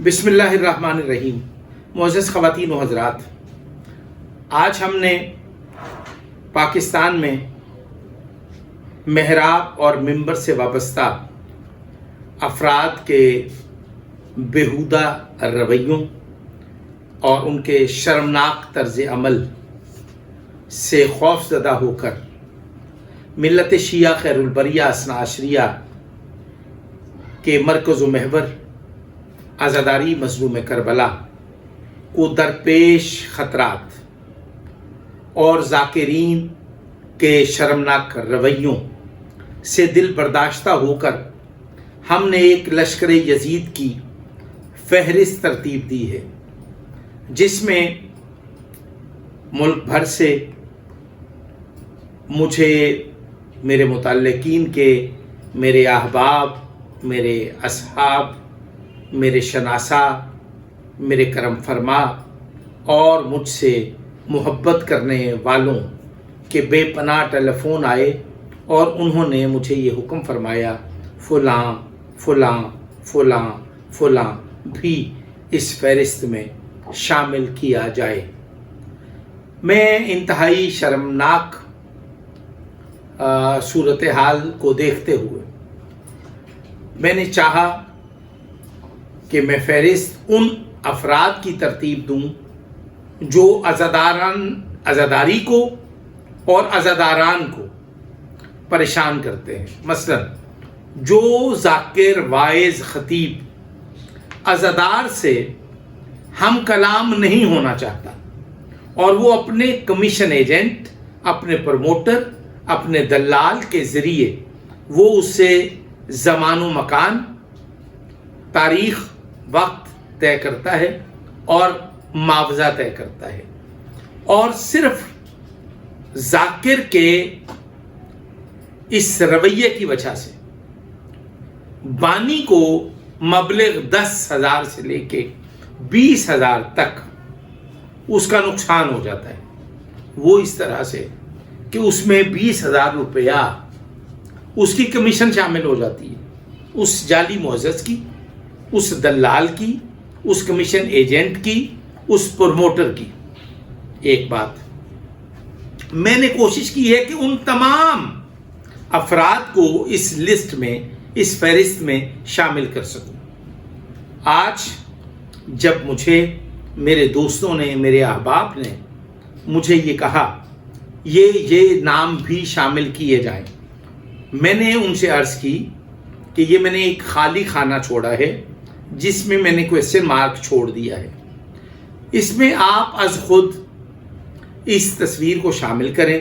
بسم اللہ الرحمن الرحیم۔ معزز خواتین و حضرات، آج ہم نے پاکستان میں محراب اور منبر سے وابستہ افراد کے بیہودہ رویوں اور ان کے شرمناک طرز عمل سے خوف زدہ ہو کر ملت شیعہ خیر البریہ اثنا عشریہ کے مرکز و محور عزاداری مظلوم کربلا کو درپیش خطرات اور ذاکرین کے شرمناک رویوں سے دل برداشتہ ہو کر ہم نے ایک لشکر یزید کی فہرست ترتیب دی ہے، جس میں ملک بھر سے مجھے میرے متعلقین کے، میرے احباب، میرے اصحاب، میرے شناسا، میرے کرم فرما اور مجھ سے محبت کرنے والوں کے بے پناہ ٹیلی فون آئے اور انہوں نے مجھے یہ حکم فرمایا فلاں فلاں فلاں فلاں بھی اس فہرست میں شامل کیا جائے۔ میں انتہائی شرمناک صورتحال کو دیکھتے ہوئے میں نے چاہا کہ میں فہرست ان افراد کی ترتیب دوں جو عزاداری کو اور عزاداران کو پریشان کرتے ہیں۔ مثلا جو ذاکر واعظ خطیب عزادار سے ہم کلام نہیں ہونا چاہتا اور وہ اپنے کمیشن ایجنٹ، اپنے پروموٹر، اپنے دلال کے ذریعے وہ اس سے زمان و مکان، تاریخ، وقت طے کرتا ہے اور معاوضہ طے کرتا ہے، اور صرف ذاکر کے اس رویے کی وجہ سے بانی کو مبلغ 10,000 سے لے کے 20,000 تک اس کا نقصان ہو جاتا ہے۔ وہ اس طرح سے کہ اس میں 20,000 روپیہ اس کی کمیشن شامل ہو جاتی ہے، اس جعلی معزز کی، اس دلال کی، اس کمیشن ایجنٹ کی، اس پروموٹر کی۔ ایک بات میں نے کوشش کی ہے کہ ان تمام افراد کو اس لسٹ میں، اس فہرست میں شامل کر سکوں۔ آج جب مجھے میرے دوستوں نے، میرے احباب نے مجھے یہ کہا یہ نام بھی شامل کیے جائیں، میں نے ان سے عرض کی کہ یہ میں نے ایک خالی خانہ چھوڑا ہے جس میں میں نے کویسچن مارک چھوڑ دیا ہے، اس میں آپ از خود اس تصویر کو شامل کریں۔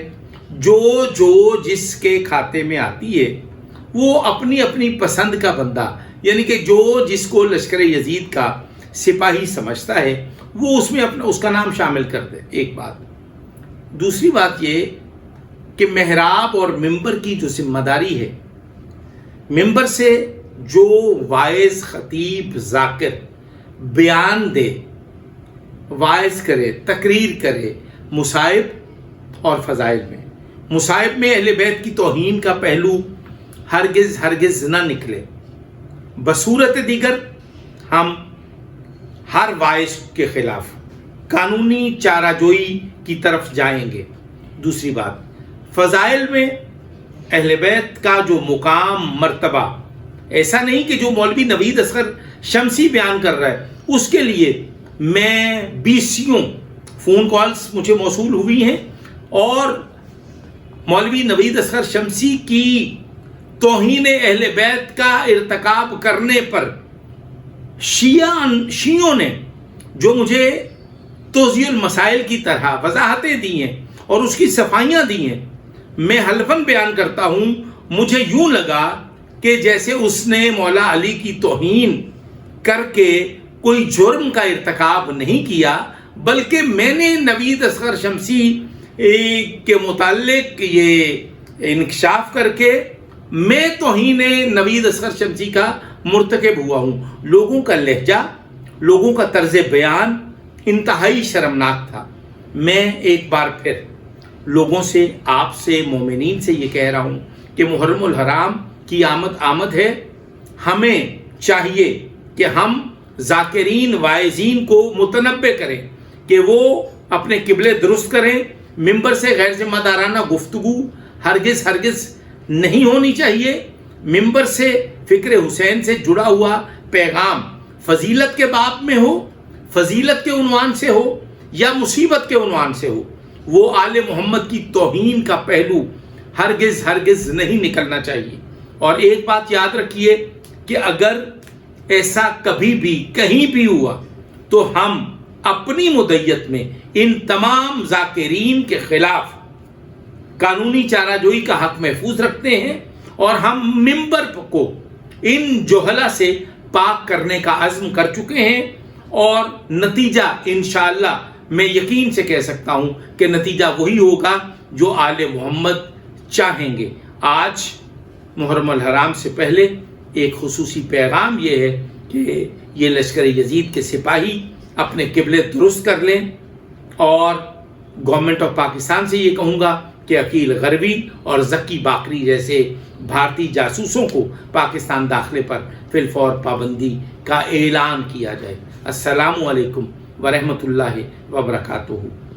جو جس کے کھاتے میں آتی ہے وہ اپنی اپنی پسند کا بندہ، یعنی کہ جو جس کو لشکر یزید کا سپاہی سمجھتا ہے وہ اس میں اس کا نام شامل کر دے۔ ایک بات۔ دوسری بات یہ کہ محراب اور منبر کی جو ذمہ داری ہے، منبر سے جو واعظ خطیب ذاکر بیان دے، واعظ کرے، تقریر کرے مصائب اور فضائل میں، مصائب میں اہل بیت کی توہین کا پہلو ہرگز نہ نکلے۔ بصورت دیگر ہم ہر واعظ کے خلاف قانونی چارہ جوئی کی طرف جائیں گے۔ دوسری بات، فضائل میں اہل بیت کا جو مقام، مرتبہ، ایسا نہیں کہ جو مولوی نوید اصغر شمسی بیان کر رہا ہے اس کے لیے میں 20 فون کالز مجھے موصول ہوئی ہیں اور مولوی نوید اصغر شمسی کی توہین اہل بیت کا ارتکاب کرنے پر شیعوں نے جو مجھے توضیح المسائل کی طرح وضاحتیں دی ہیں اور اس کی صفائیاں دی ہیں، میں حلفاً بیان کرتا ہوں، مجھے یوں لگا کہ جیسے اس نے مولا علی کی توہین کر کے کوئی جرم کا ارتکاب نہیں کیا، بلکہ میں نے نوید اصغر شمسی کے متعلق یہ انکشاف کر کے میں توہین نوید اصغر شمسی کا مرتکب ہوا ہوں۔ لوگوں کا لہجہ، لوگوں کا طرز بیان انتہائی شرمناک تھا۔ میں ایک بار پھر لوگوں سے، آپ سے، مومنین سے یہ کہہ رہا ہوں کہ محرم الحرام کی آمد ہے۔ ہمیں چاہیے کہ ہم ذاکرین وائزین کو متنبع کریں کہ وہ اپنے قبلے درست کریں. ممبر سے غیر ذمہ دارانہ گفتگو ہرگز نہیں ہونی چاہیے. ممبر سے فکر حسین سے جڑا ہوا پیغام فضیلت کے باب میں ہو، فضیلت کے عنوان سے ہو یا مصیبت کے عنوان سے ہو، وہ آل محمد کی توہین کا پہلو ہرگز نہیں نکلنا چاہیے. اور ایک بات یاد رکھیے کہ اگر ایسا کبھی بھی کہیں بھی ہوا تو ہم اپنی مدیت میں ان تمام ذاکرین کے خلاف قانونی چارہ جوئی کا حق محفوظ رکھتے ہیں، اور ہم ممبر کو ان جہلا سے پاک کرنے کا عزم کر چکے ہیں. اور نتیجہ انشاءاللہ میں یقین سے کہہ سکتا ہوں کہ نتیجہ وہی ہوگا جو آل محمد چاہیں گے. آج محرم الحرام سے پہلے ایک خصوصی پیغام یہ ہے کہ یہ لشکر یزید کے سپاہی اپنے قبلے درست کر لیں. اور گورنمنٹ آف پاکستان سے یہ کہوں گا کہ عقیل غربی اور ذکی باقری جیسے بھارتی جاسوسوں کو پاکستان داخلے پر فی الفور پابندی کا اعلان کیا جائے. السلام علیکم ورحمۃ اللہ وبرکاتہ.